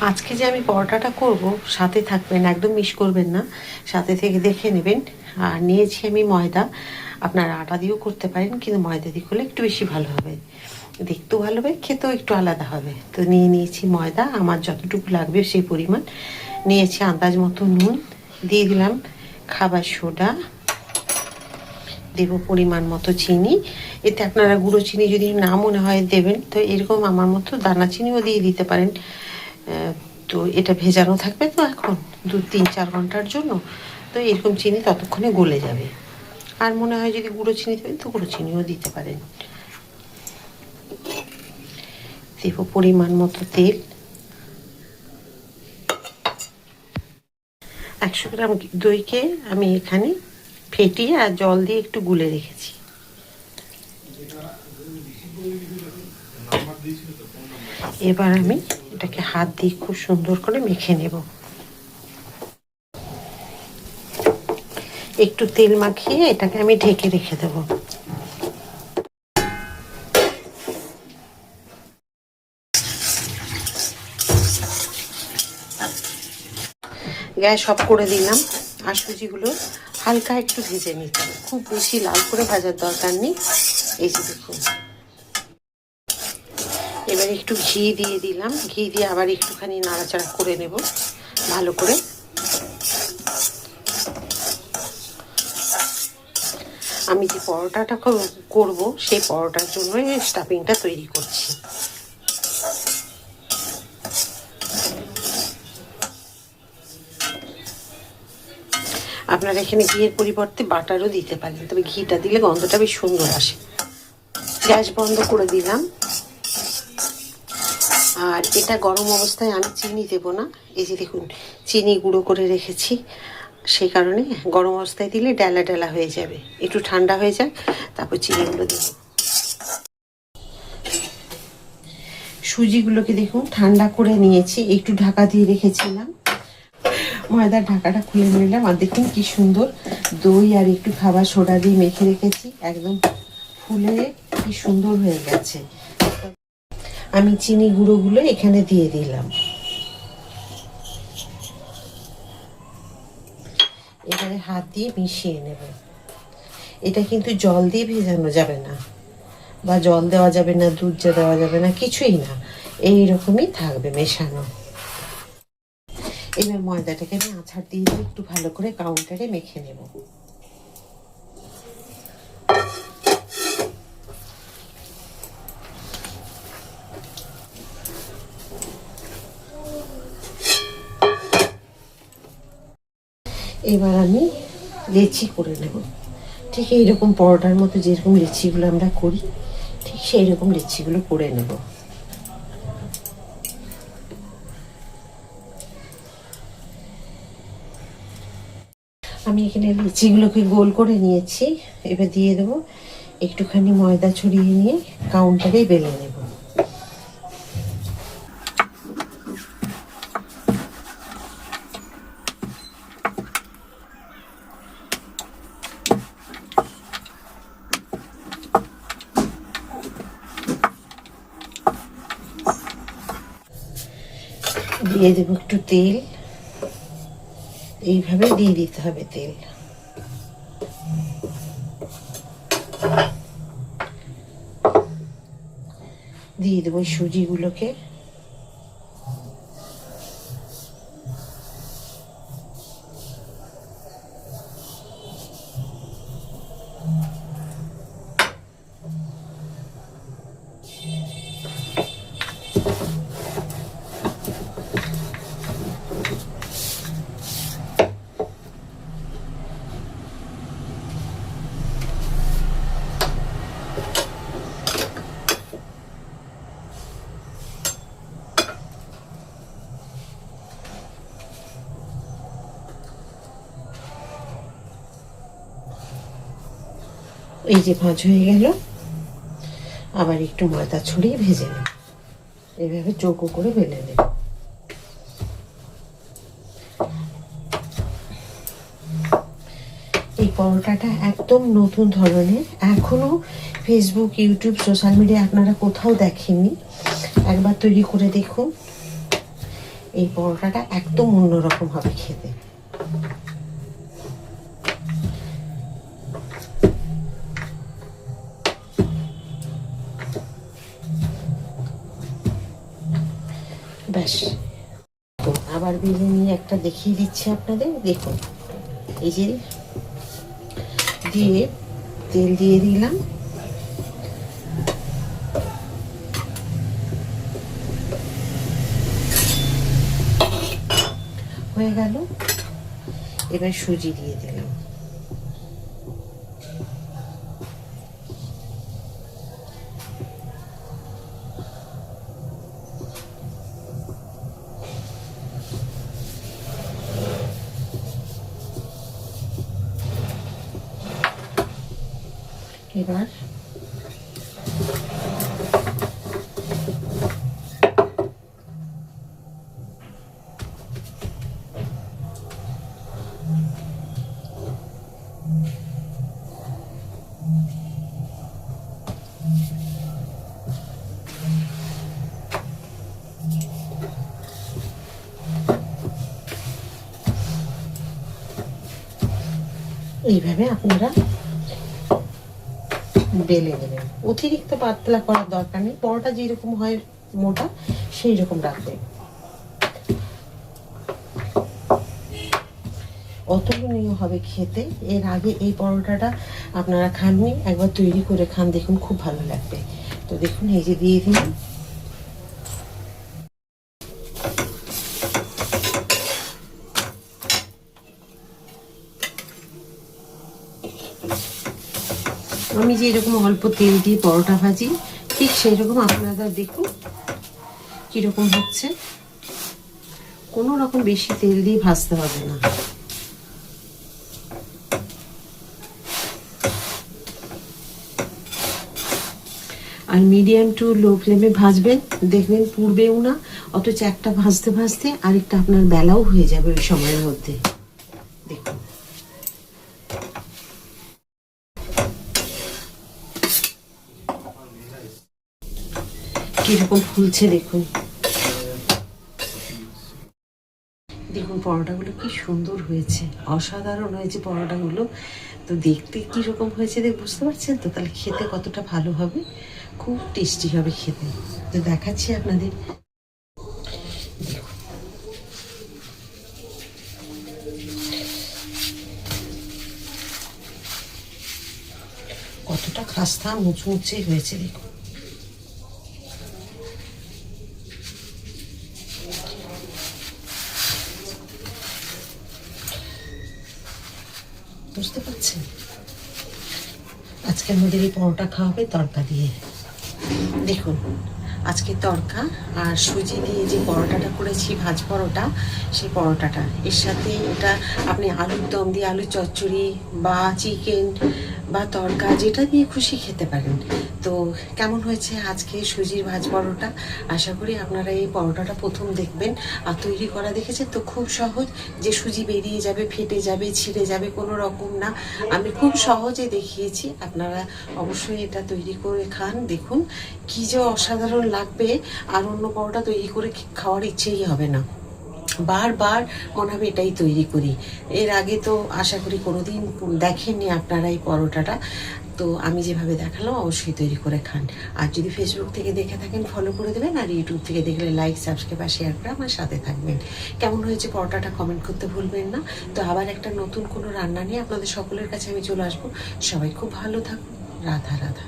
আজকে যে আমি পরোটাটা করব, সাথে থাকবেন, একদম মিস করবেন না, সাথে থেকে দেখে নেবেন। আর নিয়েছি আমি ময়দা, আপনারা আটা দিয়েও করতে পারেন, কিন্তু ময়দা দিয়ে করলে একটু বেশি ভালো হবে, দেখতেও ভালো হবে, খেতেও একটু আলাদা হবে। তো নিয়েছি ময়দা, আমার যতটুকু লাগবে সেই পরিমাণ নিয়েছি। আন্দাজ মতো নুন দিয়ে দিলাম, খাবার সোডা দেবো, পরিমাণ মতো চিনি। এতে আপনারা গুঁড়ো চিনি যদি না মনে হয় দেবেন, তো এরকম আমার মতো দানা চিনিও দিয়ে দিতে পারেন। তো এটা ভেজানো থাকবে তো এখন 2-3-4 ঘন্টার জন্য, তো এরকম চিনি ততক্ষণে গলে যাবে। আর মনে হয় যদি গুঁড়ো চিনি দেবেন তো গুঁড়ো চিনিও দিতে পারেন। দেব পরিমাণ মতো তেল, 100 গ্রাম দইকে আমি এখানে ফেটিয়ে আর জল দিয়ে একটু গুলে রেখেছি। এবার আমি এটাকে হাত দিয়ে খুব সুন্দর করে মেখে নেব। একটু তেল মাখিয়ে এটাকে আমি ঢেকে রেখে দেব। গ্যাস অফ করে দিলাম। আর সুজিগুলো হালকা একটু ভেজে নিতে হবে, খুব বেশি লাল করে ভাজার দরকার নেই। এই যে দেখুন, এবার একটু ঘি দিয়ে দিলাম, ঘি দিয়ে আবার একটুখানি নাড়াচাড়া করে নেব ভালো করে। আমি যে পরোটাটা করব সেই পরোটার জন্য স্টাফিংটা তৈরি করছি। আপনারা এখানে ঘিয়ের পরিবর্তে বাটারও দিতে পারেন, তবে ঘিটা দিলে গন্ধটা বেশ সুন্দর আসে। গ্যাস বন্ধ করে দিলাম। আর এটা গরম অবস্থায় আমি চিনি দেবো না, এই যে দেখুন চিনি গুঁড়ো করে রেখেছি, সেই কারণে গরম অবস্থায় দিলে ডেলা ডেলা হয়ে যাবে। একটু ঠান্ডা হয়ে যাক, তারপর চিনিগুলো দেব। সুজিগুলোকে দেখুন ঠান্ডা করে নিয়েছি, একটু ঢাকা দিয়ে রেখেছিলাম। ময়দার ঢাকাটা খুলে নিলাম, আর দেখুন কি সুন্দর দই আর একটু খাবার সোডা দিয়ে মেখে রেখেছি, একদম ফুলে কি সুন্দর হয়ে গেছে। আমি চিনি গুঁড়োগুলো এখানে দিয়ে দিলাম। এবারে হাত দিয়ে মিশিয়ে নেব। এটা কিন্তু জল দিয়ে ভেজানো যাবে না, বা জল দেওয়া যাবে না, দুধ দেওয়া যাবে না, কিছুই না, এইরকমই থাকবে মেশানো। এবার ময়দাটাকে আমি আছাড় দিয়ে একটু ভালো করে কাউন্টারে মেখে নেব। এবার আমি লেচি করে নেব, ঠিক এইরকম পরোটার মতো যেরকম লেচিগুলো আমরা করি, ঠিক সেই রকম লেচিগুলো করে নেব। আমি এখানে লিচিগুলোকে গোল করে নিয়েছি, এবার দিয়ে দেবো। একটুখানি ময়দা ছড়িয়ে নিয়ে কাউন্টারে বেলে নেব। দিয়ে দেবো একটু তেল, এইভাবে দিয়ে দিতে হবে তেল। দিয়ে দেবো সুজিগুলোকে, এই যে ভাঁজ হয়ে গেল। আবার একটু ময়দা ছড়িয়ে ভেজে নেব, এইভাবে চৌকো করে বেলে নেব। এই পরোটাটা একদম নতুন ধরনের, এখনো ফেসবুক, ইউটিউব, সোশ্যাল মিডিয়া আপনারা কোথাও দেখেননি। একবার তৈরি করে দেখুন, এই পরোটাটা একদম অন্যরকম হবে খেতে। ব্যাস, তো আবার ভেজে নিয়ে একটা দেখিয়ে দিচ্ছি আপনাদের। দেখুন, এই যে দিয়ে তেল দিয়ে দিলাম, হয়ে গেল। এবার সুজি দিয়ে দিলাম, এবার এইভাবে আপনারা বেলে নেবেন। অতিরিক্ত পাতলা করার দরকার নেই, পরোটা যেরকম হয় মোটা সেই রকম রাখবেন। অতুলনীয় হবে খেতে। এর আগে এই পরোটাটা আপনারা খাননি, একবার তৈরি করে খান, দেখুন খুব ভালো লাগবে। তো দেখুন, এই যে দিয়ে দিলাম, আমি যে এরকম অল্প তেল দিয়ে পরোটা ভাজি, ঠিক সেই রকম আপনারা দেখুন কিরকম হচ্ছে। কোনো রকম বেশি তেল দিয়ে ভাজতে হবে না। আর মিডিয়াম টু লো ফ্লেমে ভাজবেন, দেখবেন পুড়বেও না, অথচ একটা ভাজতে ভাজতে আরেকটা আপনার বেলাও হয়ে যাবে ওই সময়ের মধ্যে। দেখুন, কিরকম ফুলছে দেখুন। দেখুন পরোটাগুলো কি সুন্দর হয়েছে, অসাধারণ হয়েছে পরোটাগুলো। তো দেখতে কিরকম হয়েছে বুঝতে পারছেন তো, তাহলে খেতে কতটা ভালো হবে, খুব টেস্টি হবে খেতে। তো দেখাচ্ছি আপনাদের, কতটা খাস্তা মুচমুচে হয়েছে দেখুন। বুঝতে পারছেন, আজকে আমাদের এই পরোটা খাওয়া হবে তড়কা দিয়ে। দেখুন, আজকে তড়কা আর সুজি দিয়ে যে পরোটাটা করেছি, ভাজ পরোটা, সেই পরোটাটা এর সাথে এটা আপনি আলুর দম দিয়ে, আলুর চচ্চড়ি বা চিকেন বা তড়কা যেটা দিয়ে খুশি খেতে পারেন। তো কেমন হয়েছে আজকে সুজির ভাজ পরোটা? আশা করি আপনারা এই পরোটাটা প্রথম দেখবেন আর তৈরি করা দেখেছেন তো, খুব সহজ, যে সুজি বেরিয়ে যাবে, ফেটে যাবে, ছিঁড়ে যাবে, কোনো রকম না। আমি খুব সহজে দেখিয়েছি, আপনারা অবশ্যই এটা তৈরি করে খান। দেখুন কি যে অসাধারণ লাগবে, আর অন্য পরোটা তৈরি করে খাওয়ার ইচ্ছেই হবে না, বারবার মনে হবে এটাই তৈরি করি। এর আগে তো আশা করি কোনোদিন দেখেননি আপনারা এই পরোটাটা। তো আমি যেভাবে দেখালাম অবশ্যই তৈরি করে খান। আর যদি ফেসবুক থেকে দেখে থাকেন ফলো করে দেবেন, আর ইউটিউব থেকে দেখলে লাইক, সাবস্ক্রাইব আর শেয়ার করে আমার সাথে থাকবেন। কেমন হয়েছে পরোটাটা কমেন্ট করতে ভুলবেন না। তো আবার একটা নতুন কোনো রান্না নিয়ে আপনাদের সকলের কাছে আমি চলে আসবো। সবাই খুব ভালো থাকুন। রাধা রাধা।